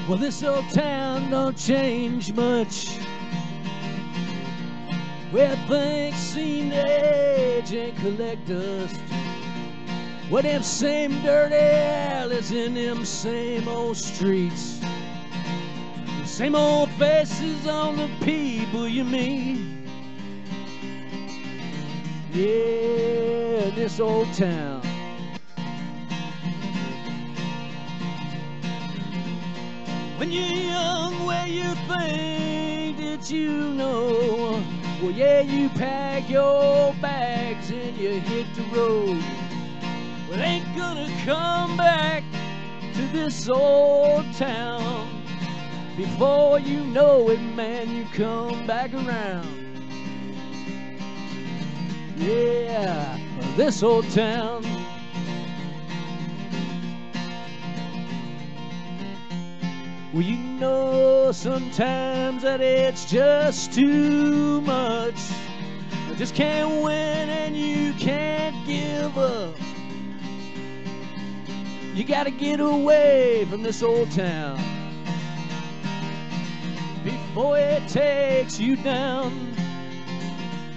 Well, this old town don't change much. Where things seem to age and collect dust. Well, them same dirty alleys in them same old streets. The same old faces on the people you meet. Yeah, this old town. When you're young, where you think that you know. Well, yeah, you pack your bags and you hit the road. Well, ain't gonna come back to this old town. Before you know it, man, you come back around. Yeah, this old town. Well, you know sometimes that it's just too much. You just can't win and you can't give up. You gotta get away from this old town before it takes you down.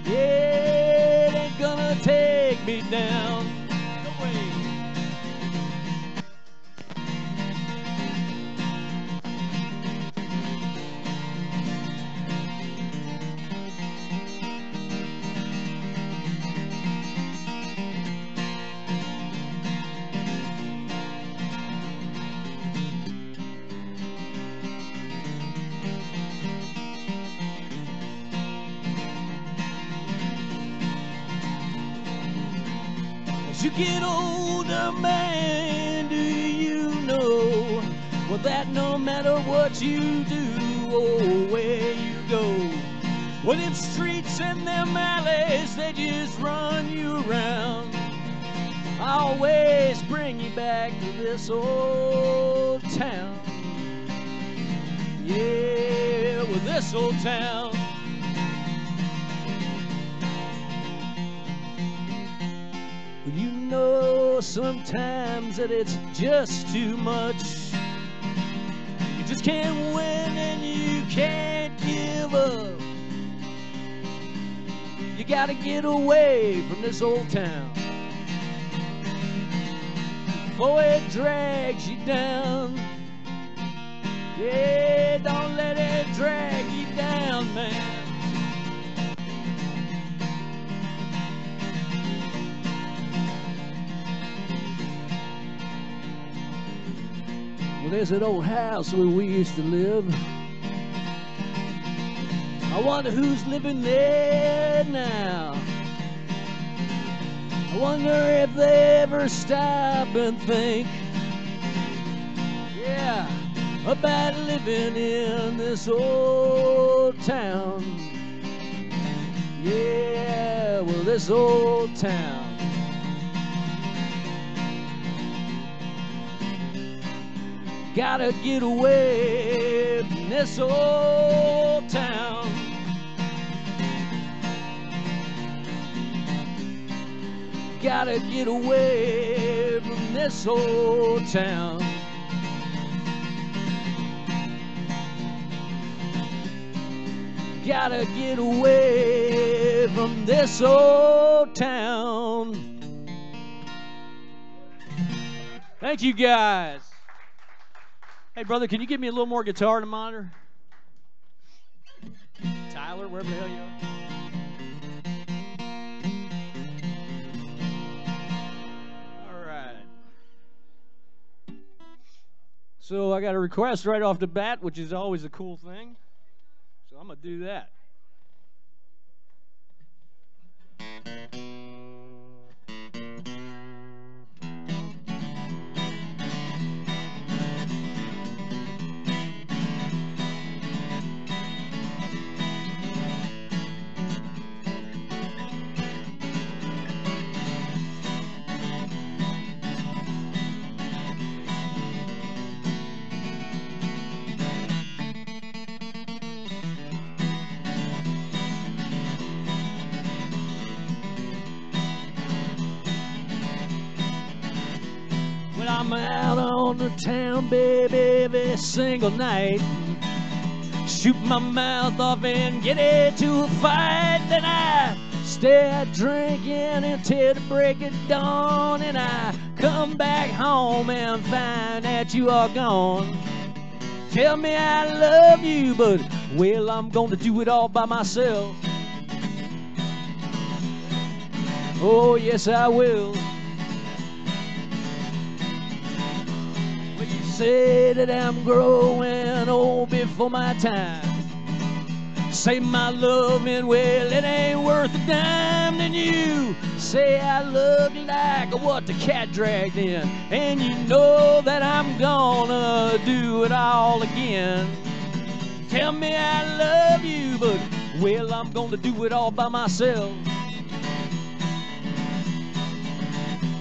Yeah, it ain't gonna take me down. No way. As you get older, man, do you know, well, that no matter what you do or where you go, well, them streets and them alleys, they just run you around. I always bring you back to this old town. Yeah, well, this old town. You know sometimes that it's just too much. You just can't win and you can't give up. You gotta get away from this old town before it drags you down. Yeah, don't let it drag you down, man. Well, there's an old house where we used to live. I wonder who's living there now. I wonder if they ever stop and think, yeah, about living in this old town. Yeah, well, this old town. Gotta get away from this old town. Gotta get away from this old town. Gotta get away from this old town. Thank you, guys. Hey, brother, can you give me a little more guitar to monitor? Tyler, wherever the hell you are. All right. So I got a request right off the bat, which is always a cool thing. So I'm going to do that. I'm out on on the town, baby, every single night. Shoot my mouth off and get into a fight. Then I stay drinking until the break of dawn, and I come back home and find that you are gone. Tell me I love you, but, well, I'm gonna do it all by myself. Oh, yes, I will. Well, you say that I'm growing old before my time. Say my loving, well, it ain't worth a dime. Then you say I look like what the cat dragged in, and you know that I'm gonna do it all again. Tell me I love you, but, well, I'm gonna do it all by myself.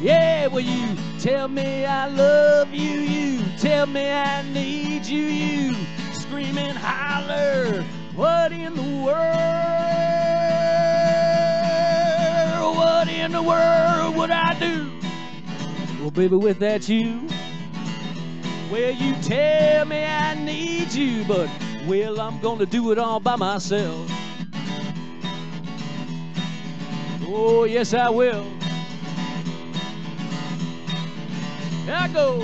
Yeah, well, you tell me I love you, you tell me I need you, you scream and holler. What in the world? What in the world would I do? Well, baby, with that you. Well, you tell me I need you, but, well, I'm gonna do it all by myself. Oh, yes, I will. Here I go.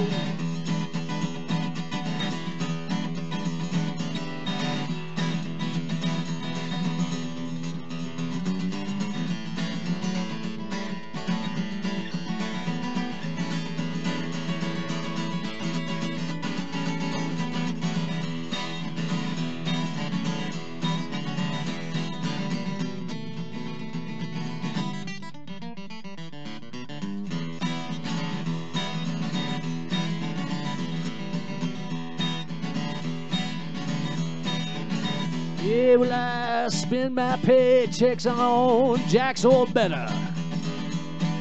Yeah, well, I spend my paychecks on Jack's or better.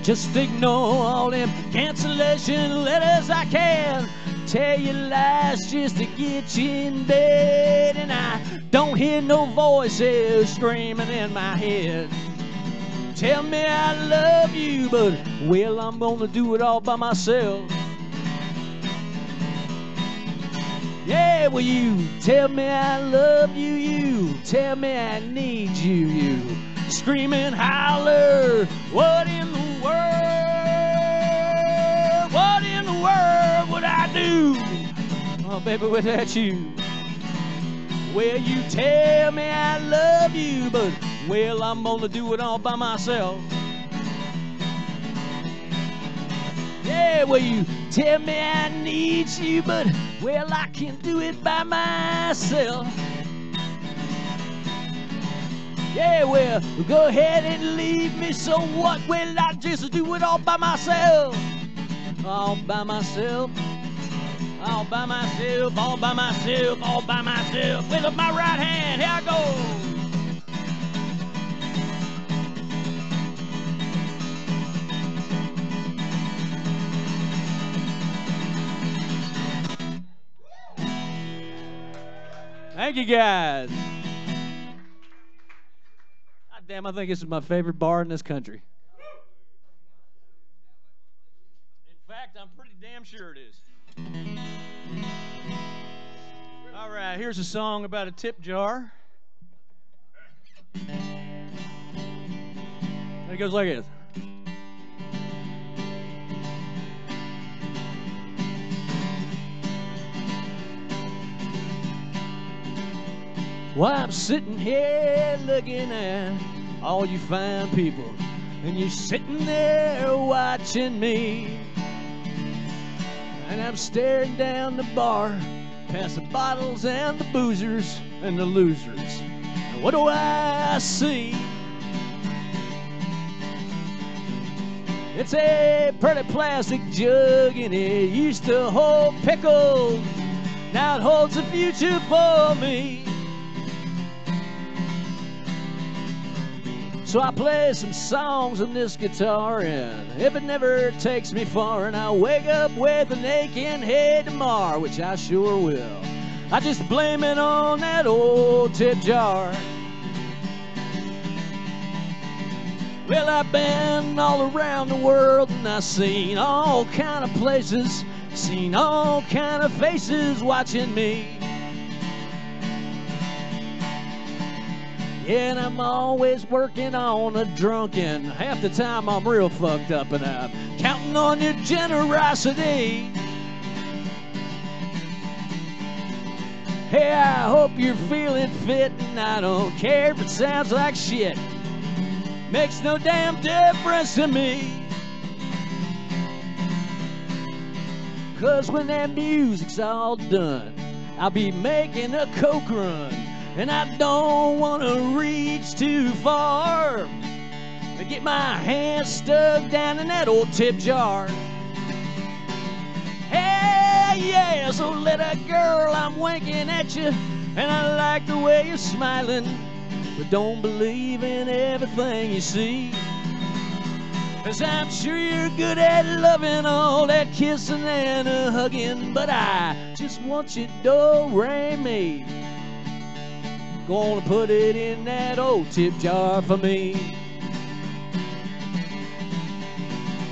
Just ignore all them cancellation letters. I can tell you lies just to get you in bed, and I don't hear no voices screaming in my head. Tell me I love you, but, well, I'm gonna do it all by myself. Yeah, well, you tell me I love you, you tell me I need you, you scream and holler. What in the world? What in the world would I do? Oh, baby, without you. Well, you tell me I love you, but, well, I'm gonna do it all by myself. Yeah, well, you tell me I need you, but, well, I can do it by myself. Yeah, well, go ahead and leave me, so what? Well, I just do it all by myself. All by myself. All by myself, all by myself, all by myself. With my right hand, here I go. Thank you, guys. God damn, I think this is my favorite bar in this country. In fact, I'm pretty damn sure it is. All right, here's a song about a tip jar. It goes like this. Well, I'm sitting here looking at all you fine people, and you're sitting there watching me. And I'm staring down the bar, past the bottles and the boozers and the losers. And what do I see? It's a pretty plastic jug, and it used to hold pickles. Now it holds a future for me. So I play some songs on this guitar, and if it never takes me far, and I wake up with an aching head tomorrow, which I sure will, I just blame it on that old tip jar. Well, I've been all around the world, and I've seen all kind of places Seen all kind of faces watching me. Yeah, and I'm always working on a drunken. Half the time I'm real fucked up and I'm counting on your generosity. Hey, I hope you're feeling fit, and I don't care if it sounds like shit. Makes no damn difference to me. 'Cause when that music's all done, I'll be making a coke run. And I don't want to reach too far and get my hands stuck down in that old tip jar. Hey, yeah, so little girl, I'm winking at you, and I like the way you're smiling, but don't believe in everything you see. 'Cause I'm sure you're good at loving, all that kissing and a hugging, but I just want you to do-re-mi. Gonna put it in that old tip jar for me.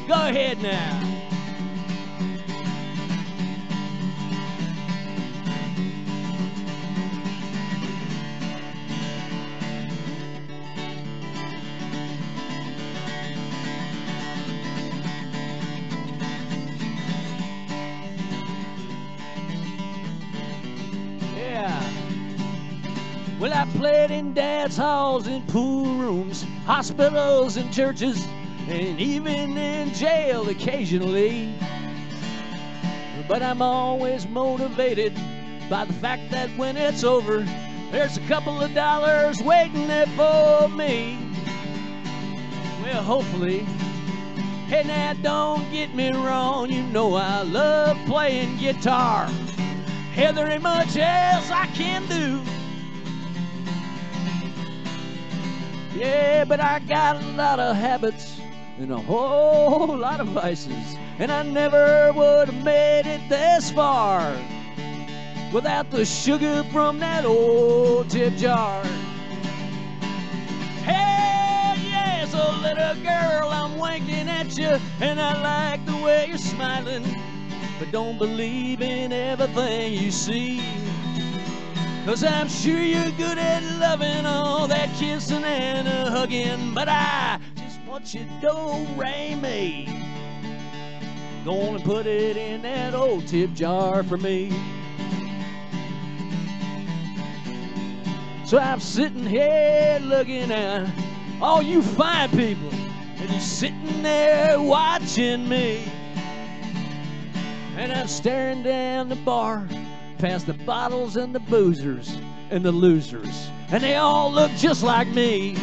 Go ahead now. Well, I played in dance halls and pool rooms, hospitals and churches, and even in jail occasionally. But I'm always motivated by the fact that when it's over, there's a couple of dollars waiting there for me. Well, hopefully. Hey, now don't get me wrong, you know I love playing guitar. Hey, there ain't much else I can do. Yeah, but I got a lot of habits and a whole lot of vices, and I never would have made it this far without the sugar from that old tip jar. Hey, yeah, so little girl, I'm winking at you, and I like the way you're smiling, but don't believe in everything you see. 'Cause I'm sure you're good at loving, all that kissing and a hugging, but I just want you to do-re-mi. Gonna put it in that old tip jar for me. So I'm sitting here looking at all you fine people, and you're sitting there watching me. And I'm staring down the bar, past the bottles and the boozers and the losers, and they all look just like me.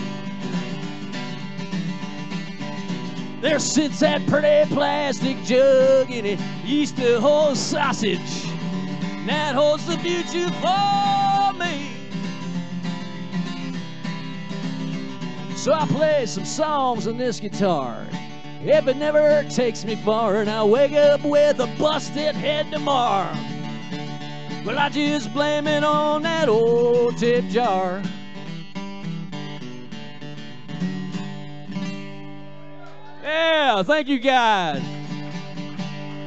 There sits that pretty plastic jug, and it used to hold sausage. Now it holds the future for me. So I play some songs on this guitar, if it never takes me far, and I wake up with a busted head tomorrow. Well, I just blame it on that old tip jar. Yeah, thank you guys.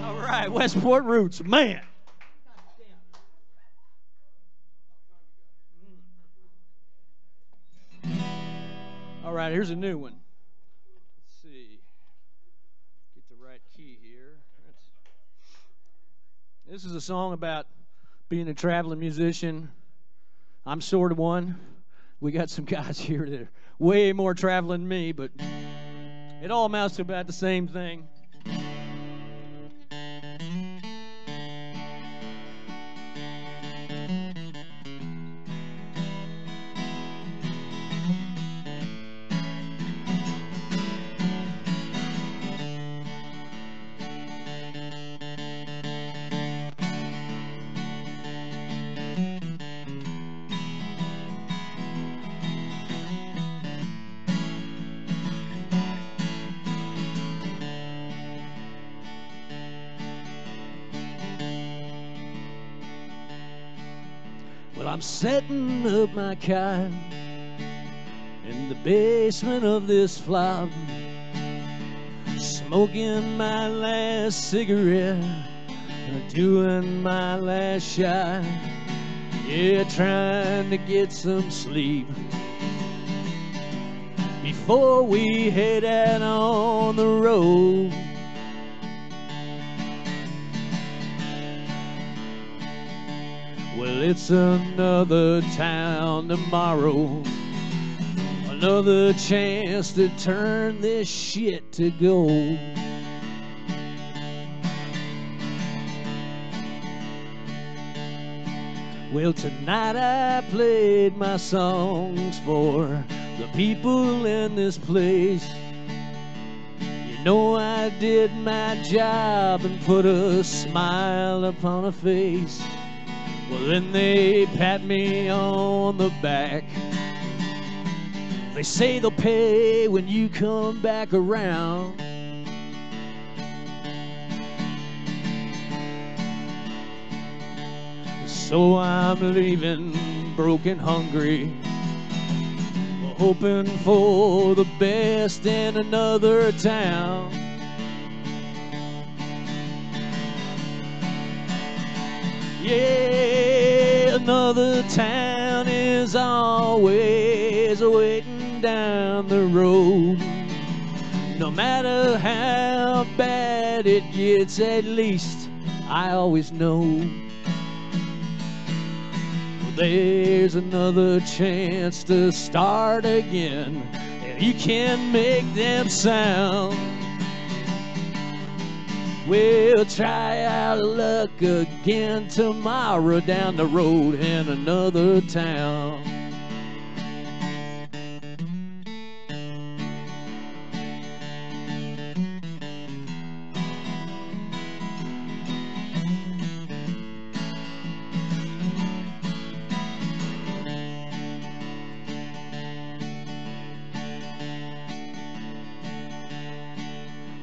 All right, Westport Roots, man. All right, here's a new one. Let's see. Get the right key here. This is a song about being a traveling musician. I'm sort of one. We got some guys here that are way more traveling than me, but it all amounts to about the same thing. Well, I'm setting up my cot in the basement of this flop, smoking my last cigarette doing my last shot, yeah, trying to get some sleep before we head out on the road. Well, it's another town tomorrow, another chance to turn this shit to gold. Well, tonight I played my songs for the people in this place. You know I did my job and put a smile upon a face. Well, then they pat me on the back. They say they'll pay when you come back around. So I'm leaving broken, hungry, hoping for the best in another town. Yeah, another town is always waiting down the road. No matter how bad it gets, at least I always know there's another chance to start again, and you can make them sound. We'll try our luck again tomorrow down the road in another town.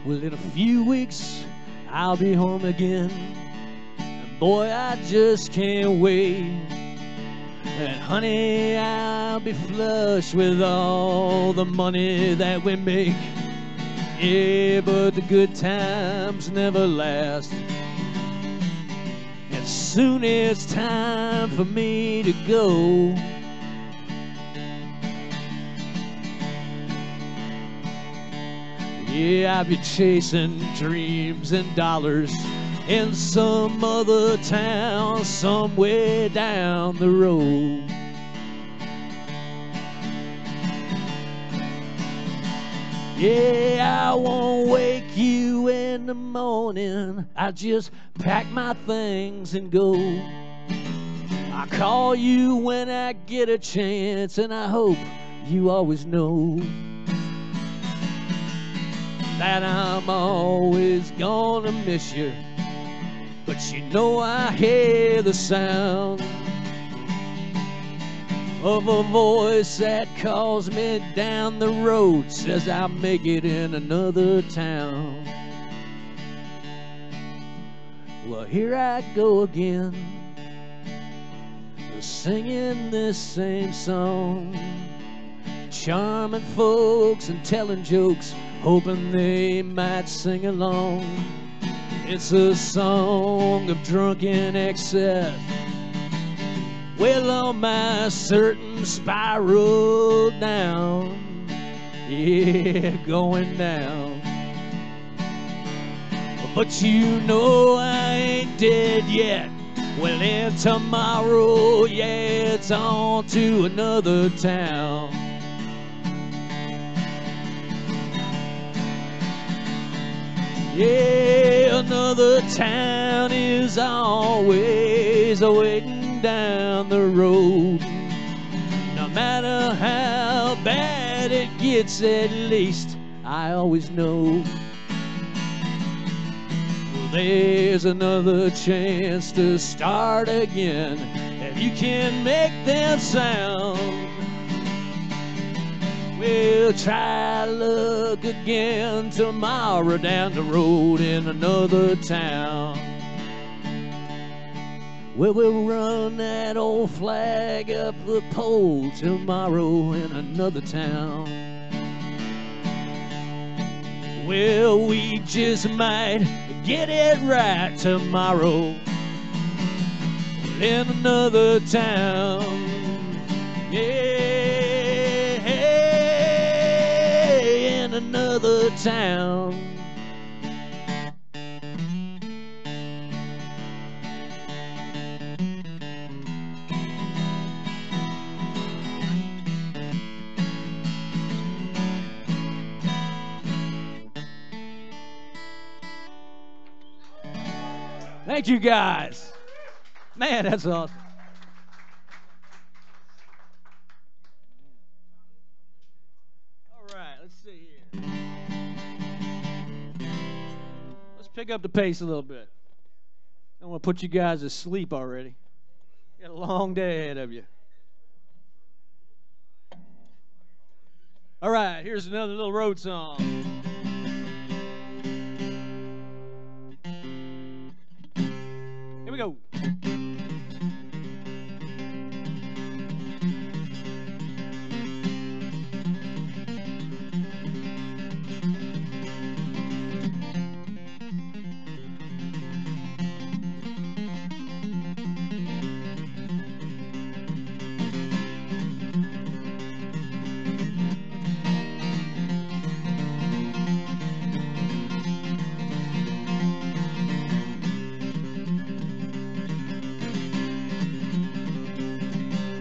Well, in a few weeks, I'll be home again. And boy, I just can't wait. And honey, I'll be flush with all the money that we make. Yeah, but the good times never last. And soon it's time for me to go. Yeah, I'll be chasing dreams and dollars in some other town somewhere down the road. Yeah, I won't wake you in the morning. I just pack my things and go. I'll call you when I get a chance, and I hope you always know that I'm always gonna miss you. But you know I hear the sound of a voice that calls me down the road, says I'll make it in another town. Well, here I go again, singing this same song, charming folks and telling jokes, hoping they might sing along. It's a song of drunken excess. Well, on my certain spiral down, yeah, going down. But you know I ain't dead yet. Well, in tomorrow, yeah, it's on to another town. Yeah, another town is always waiting down the road. No matter how bad it gets, at least I always know there's another chance to start again, and you can make them sound. We'll try luck again tomorrow down the road in another town. Well, we'll run that old flag up the pole tomorrow in another town. Well, we just might get it right tomorrow in another town. Yeah, in another town. Thank you guys. Man, that's awesome. All right, let's see here. Let's pick up the pace a little bit. I want to put you guys to sleep already. You got a long day ahead of you. All right, here's another little road song. Here we go.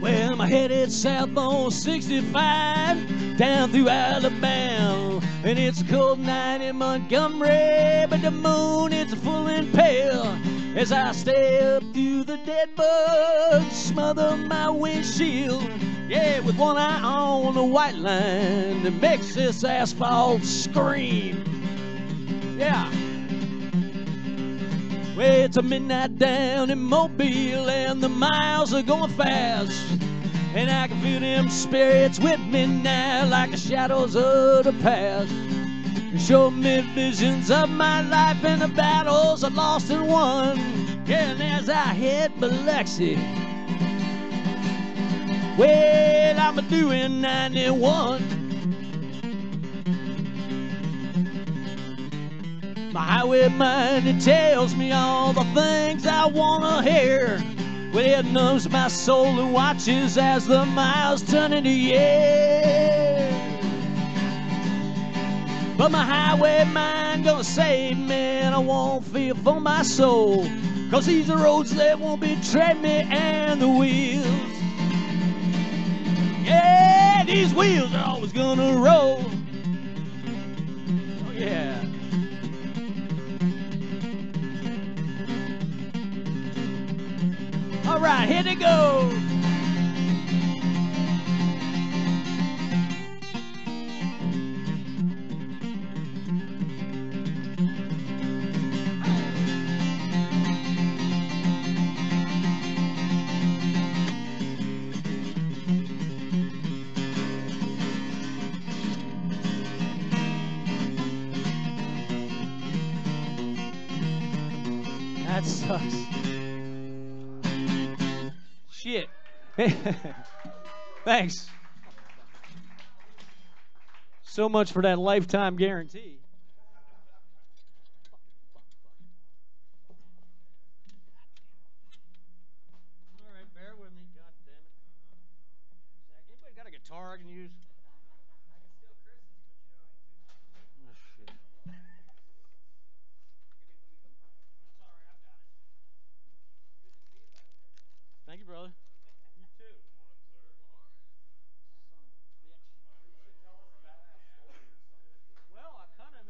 Well, I'm headed south on 65, down through Alabama. And it's a cold night in Montgomery, but the moon is full and pale. As I step through the dead bugs, smother my windshield. Yeah, with one eye on the white line that makes this asphalt scream. Yeah. Well, it's a midnight down in Mobile, and the miles are going fast. And I can feel them spirits with me now, like the shadows of the past. They show me visions of my life and the battles I lost and won. Yeah, and as I hit Biloxi, well, I'm doing 91. My highway mind, it tells me all the things I want to hear. Well, it numbs my soul and watches as the miles turn into years. But my highway mind gonna save me, and I won't fear for my soul. 'Cause these are roads that won't betray me, and the wheels, yeah, these wheels are always gonna roll. Oh, yeah. All right, here they go. That sucks. Shit. Thanks so much for that lifetime guarantee. All right, bear with me. God damn it. Zach, anybody got a guitar I can use? Oh, shit. Thank you, brother. You too. Well, I kind of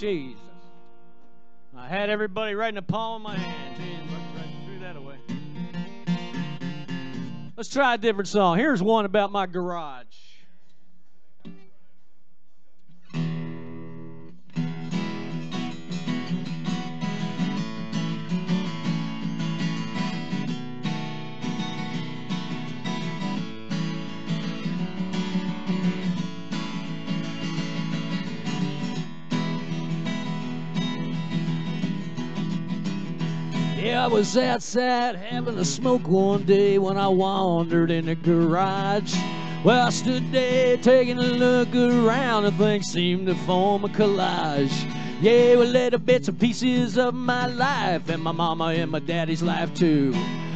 Jesus. I had everybody right in the palm of my hand. Jesus, I threw that away. Let's try a different song. Here's one about my garage. Yeah, I was outside having a smoke one day when I wandered in the garage. Well, I stood there taking a look around and things seemed to form a collage. Yeah, we little bits and pieces of my life and my mama and my daddy's life too.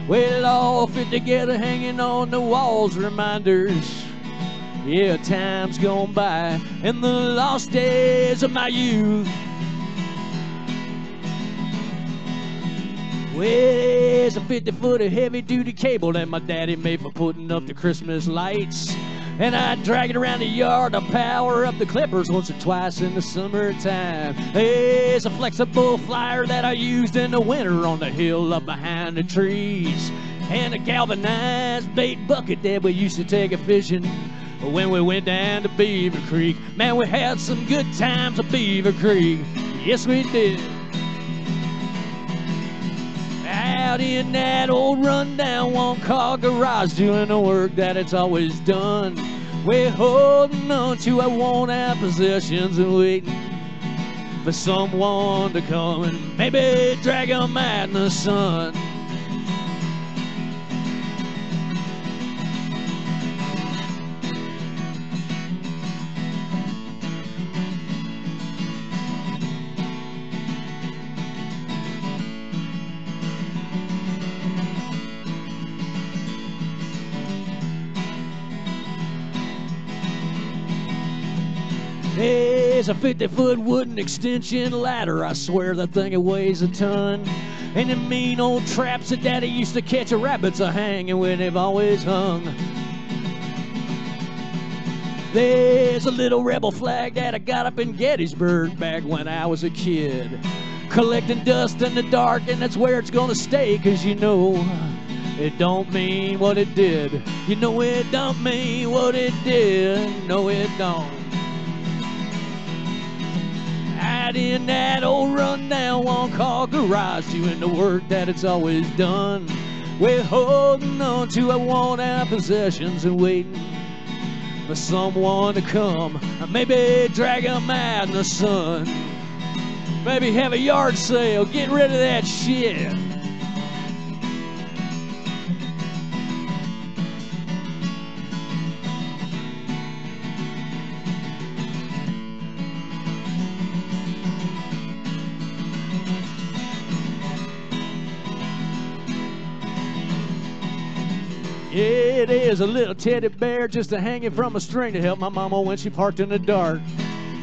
Well, all fit together hanging on the walls, reminders. Yeah, time's gone by and the lost days of my youth. Well, there's a 50-foot of heavy-duty cable that my daddy made for putting up the Christmas lights. And I'd drag it around the yard to power up the clippers once or twice in the summertime. There's a flexible flyer that I used in the winter on the hill up behind the trees. And a galvanized bait bucket that we used to take a fishing when we went down to Beaver Creek. Man, we had some good times at Beaver Creek. Yes, we did. Out in that old rundown one-car garage, doing the work that it's always done. We're holding on to our worn-out possessions and waiting for someone to come and maybe drag them out in the sun. There's a 50-foot wooden extension ladder. I swear that thing it weighs a ton. And the mean old traps that Daddy used to catch a rabbits are hanging where they've always hung. There's a little rebel flag that I got up in Gettysburg back when I was a kid. Collecting dust in the dark, and that's where it's gonna stay, 'cause you know it don't mean what it did. You know it don't mean what it did. No, it don't. Out in that old rundown one-car garage, doing the work that it's always done. We're holding on to our worn-out possessions and waiting for someone to come, or maybe drag them out in the sun. Maybe have a yard sale, get rid of that shit. It is a little teddy bear just a hanging from a string to help my mama when she parked in the dark.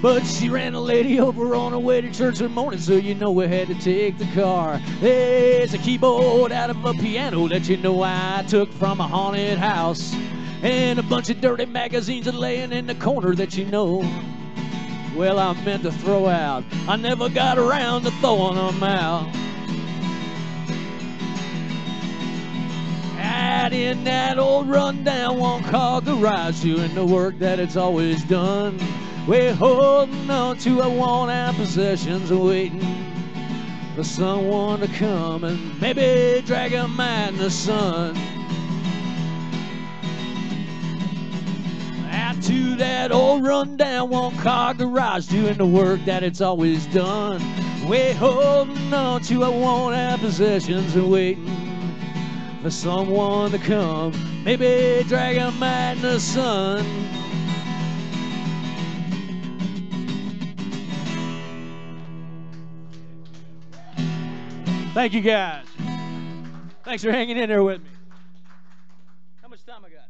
But she ran a lady over on her way to church in the morning, so you know we had to take the car. There's a keyboard out of a piano that you know I took from a haunted house. And a bunch of dirty magazines are laying in the corner that you know, well, I meant to throw out. I never got around to throwing them out. Out in that old rundown one-car garage, doing the work that it's always done. We're holding on to our worn-out possessions and waiting for someone to come and maybe drag them out in the sun. Out to that old rundown one-car garage, doing the work that it's always done. We're holding on to our worn-out possessions and waiting for someone to come, maybe drag them out in the sun. Thank you guys. Thanks for hanging in there with me. How much time I got?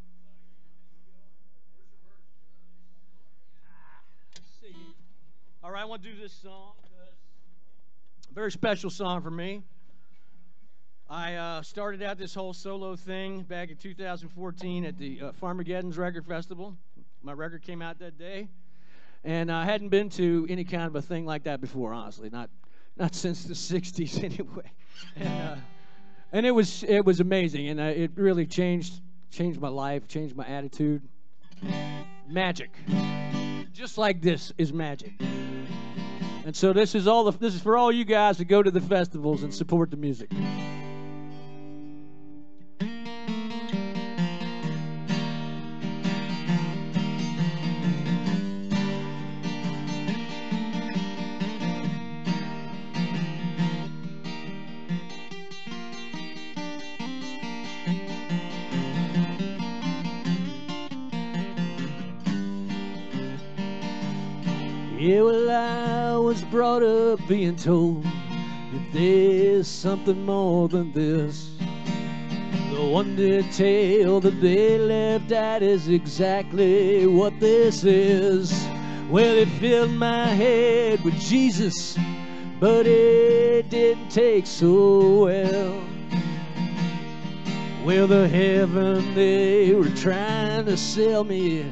Let's see. All right, I want to do this song. A very special song for me. I started out this whole solo thing back in 2014 at the Farmageddon's Record Festival. My record came out that day. And I hadn't been to any kind of a thing like that before, honestly, not since the '60s anyway. And it was amazing, and it really changed my life, changed my attitude. Magic, just like this is magic. And so this is for all you guys to go to the festivals and support the music. Yeah, well, I was brought up being told that there's something more than this. The wonder tale that they left out is exactly what this is. Well, it filled my head with Jesus, but it didn't take so well. Well, the heaven they were trying to sell me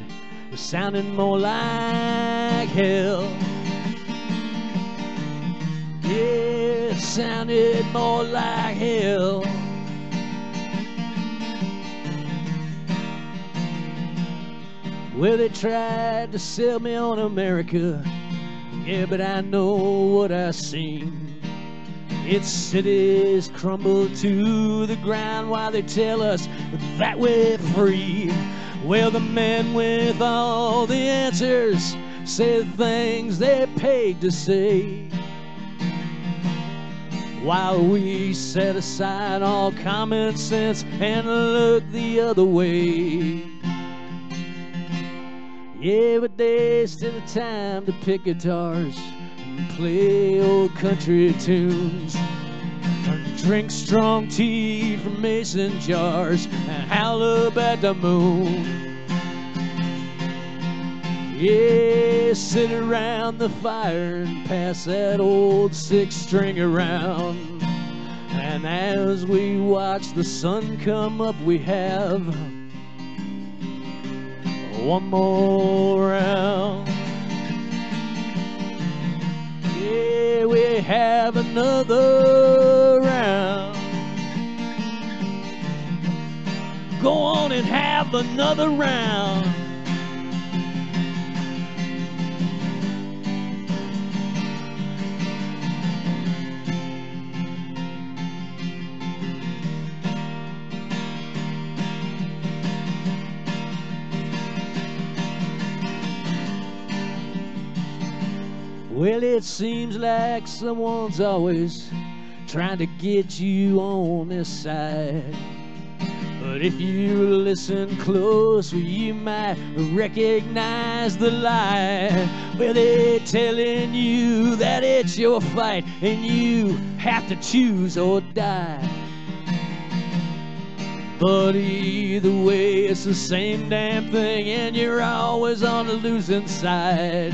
was sounding more like hell. Yeah, it sounded more like hell. Well, they tried to sell me on America. Yeah, but I know what I seen. Its cities crumble to the ground while they tell us that we're free. Well, the men with all the answers say the things they're paid to say, while we set aside all common sense and look the other way. Yeah, but there's still a time to pick guitars and play old country tunes, drink strong tea from mason jars and howl up at the moon. Yeah, sit around the fire and pass that old six-string around. And as we watch the sun come up, we have one more round. Yeah, we have another round. Go on and have another round. Well, it seems like someone's always trying to get you on this side. But if you listen close, you might recognize the lie. Well, they're telling you that it's your fight and you have to choose or die. But either way, it's the same damn thing, and you're always on the losing side.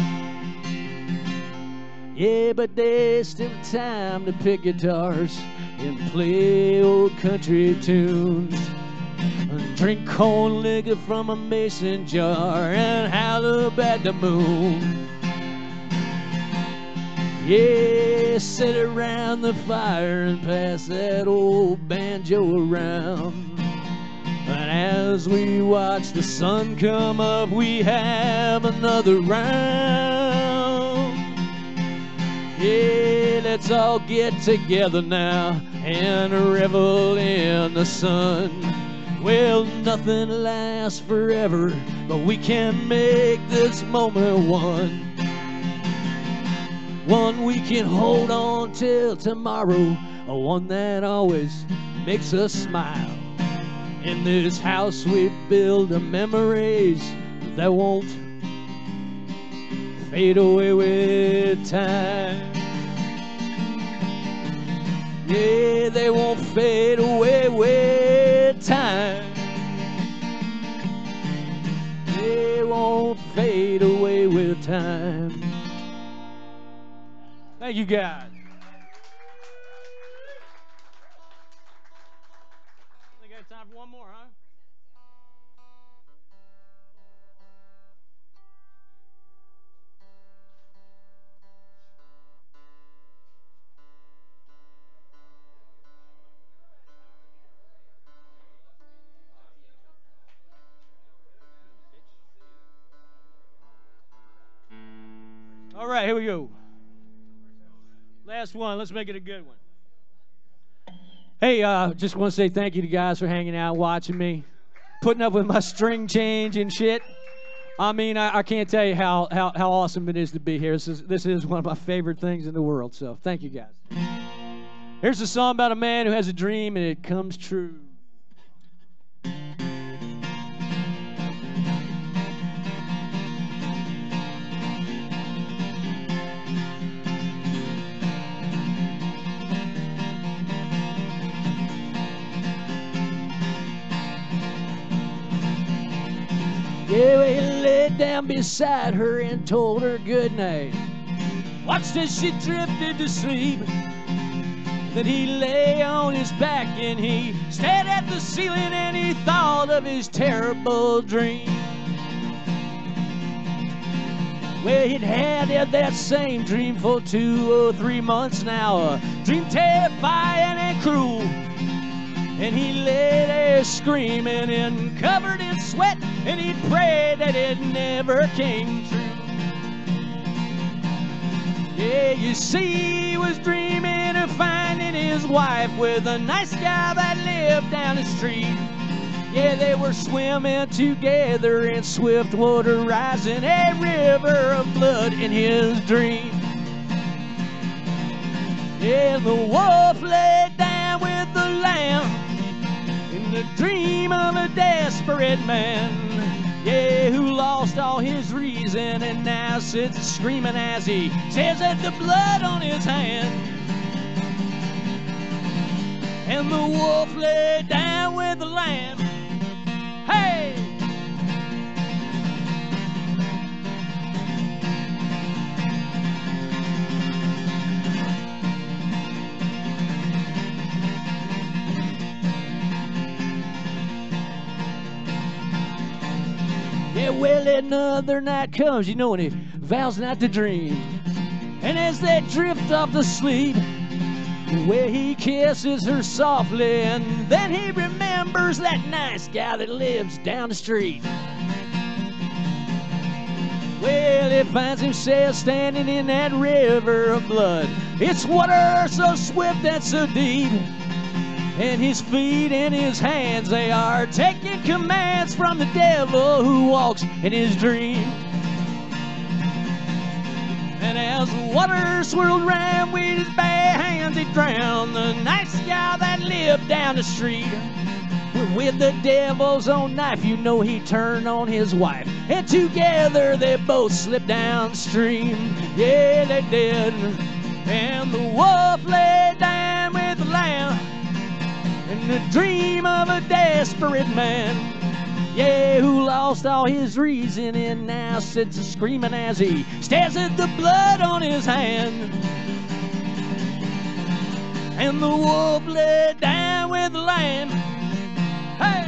Yeah, but there's still time to pick guitars and play old country tunes, and drink corn liquor from a mason jar and howl up at the moon. Yeah, sit around the fire and pass that old banjo around. And as we watch the sun come up, we have another round. Yeah, let's all get together now and revel in the sun. Well, nothing lasts forever, but we can make this moment one we can hold on till tomorrow, one that always makes us smile. In this house we build the memories that won't fade away with time. Yeah, they won't fade away with time. They won't fade away with time. Thank you, guys. I think I have time for one more, huh? we go. Last one. Let's make it a good one. Hey, just want to say thank you to guys for hanging out, watching me, putting up with my string change and shit. I mean, I can't tell you how awesome it is to be here. This is one of my favorite things in the world, so thank you guys. Here's a song about a man who has a dream and it comes true. Yeah, he laid down beside her and told her good night. Watched as she drifted to sleep. Then he lay on his back and he stared at the ceiling and he thought of his terrible dream. Well, he'd had that same dream for 2 or 3 months now, a dream terrifying and cruel. And he lay there screaming and covered in sweat, and he prayed that it never came true. Yeah, you see, he was dreaming of finding his wife with a nice guy that lived down the street. Yeah, they were swimming together in swift water, rising a river of blood in his dream. Yeah, the wolf lay down with the lamb in the dream of a desperate man, yeah, who lost all his reason and now sits screaming as he stares at the blood on his hand. And the wolf lay down with the lamb. Hey! Yeah, well, another night comes, you know, and he vows not to dream. And as they drift off to sleep, where he kisses her softly, and then he remembers that nice guy that lives down the street. Well, he finds himself standing in that river of blood. It's water so swift and so deep. And his feet and his hands, they are taking commands from the devil who walks in his dream. And as the water swirled round with his bare hands, he drowned the nice guy that lived down the street. With the devil's own knife, you know he turned on his wife. And together they both slipped downstream. Yeah, they did. And the wolf lay down with the lamb in the dream of a desperate man, yeah, who lost all his reason and now sits screaming as he stares at the blood on his hand. And the wolf lay down with the lamb. Hey!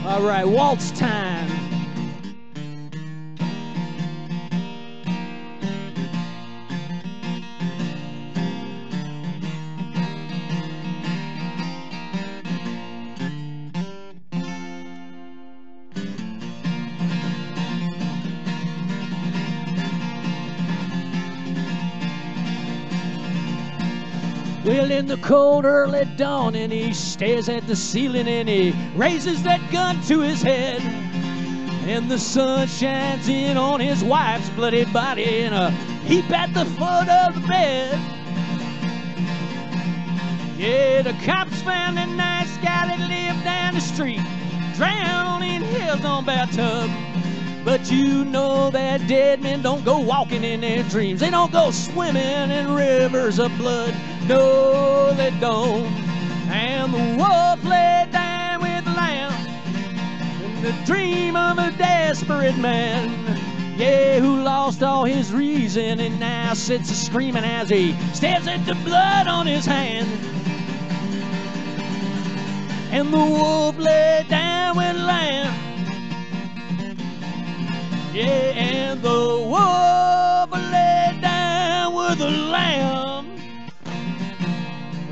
All right, waltz time. Well, in the cold early dawn, and he stares at the ceiling and he raises that gun to his head. And the sun shines in on his wife's bloody body in a heap at the foot of the bed. Yeah, the cops found a nice guy that lived down the street, drowned in his own bathtub. But you know that dead men don't go walking in their dreams. They don't go swimming in rivers of blood. No, they don't. And the wolf lay down with the lamb in the dream of a desperate man, yeah, who lost all his reason and now sits screaming as he stares at the blood on his hand. And the wolf lay down with the lamb. Yeah, and the wolf lay down with the lamb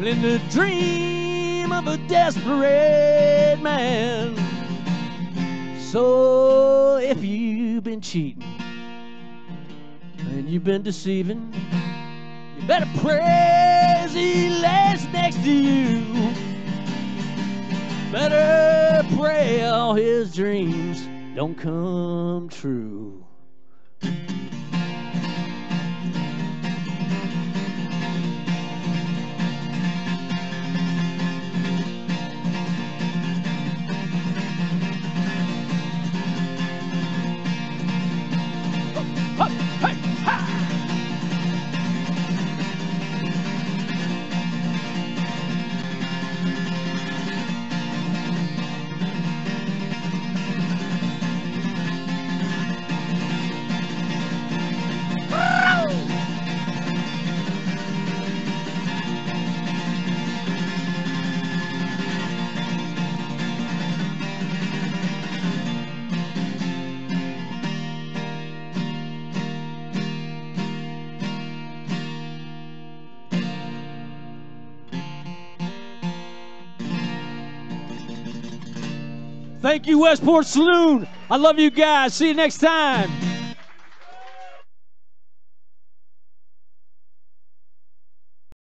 in the dream of a desperate man. So if you've been cheating and you've been deceiving, you better pray as he lays next to you. Better pray all his dreams don't come true. Thank you, Westport Saloon. I love you guys. See you next time.